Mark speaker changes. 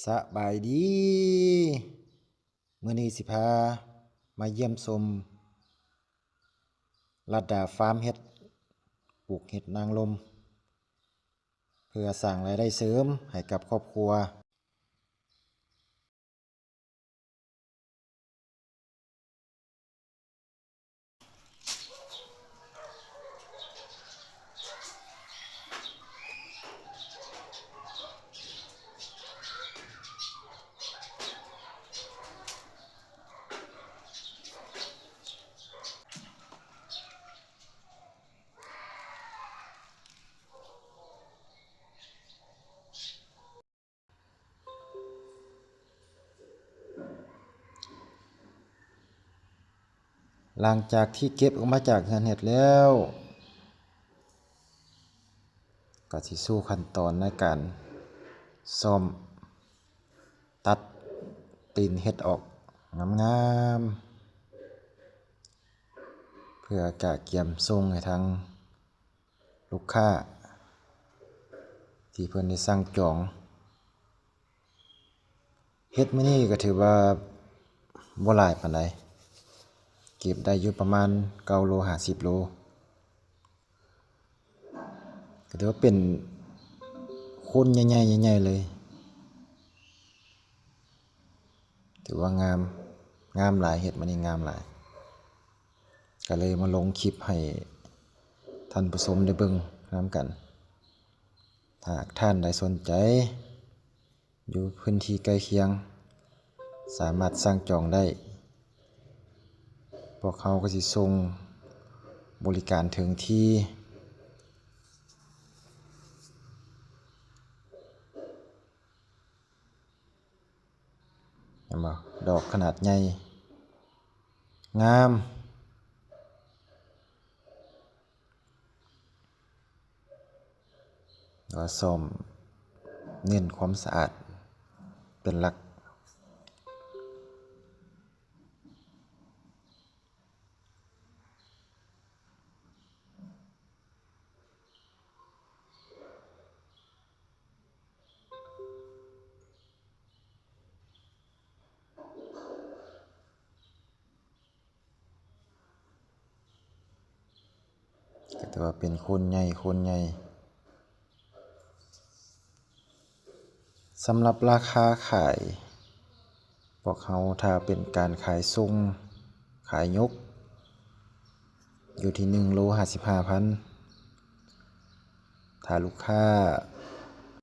Speaker 1: สบายดีมื้อนี้สิพามาเยี่ยมชมลัดดาฟาร์มเห็ดปลูกเห็ดนางลมเพื่อสร้างรายได้เสริมให้กับครอบครัวหลังจากที่เก็บออกมาจากเรือนเห็ดแล้วก็สิสู่ขั้นตอนในการซ่อมตัดตีนเห็ดออกงามๆเพื่อกะเกียมส่งให้ทางลูกค้าที่เพิ่นได้สั่งจองเฮ็ดมื้อนี้ก็ถือว่าบ่หลายปานใดเก็บได้อยู่ประมาณ9โล50โลก็ถือว่าเป็นโคนใหญ่ๆใหญ่ๆเลยถือว่างามหลายเฮ็ดมื้อนี้งามหลายก็เลยมาลงคลิปให้ท่านผู้ชมได้เบิ่งนำกันหากท่านใดสนใจอยู่พื้นที่ใกล้เคียงสามารถสั่งจองได้พวกเขาก็สิส่งบริการถึงที่เห็นบ่ดอกขนาดใหญ่งามแล้วซ่อมเน้นความสะอาดเป็นหลักก็ถือว่าเป็นโคนใหญ่สำหรับราคาขายพวกเขาถ้าเป็นการขายส่งขายยกอยู่ที่1โล55,000ถ้าลูกค้า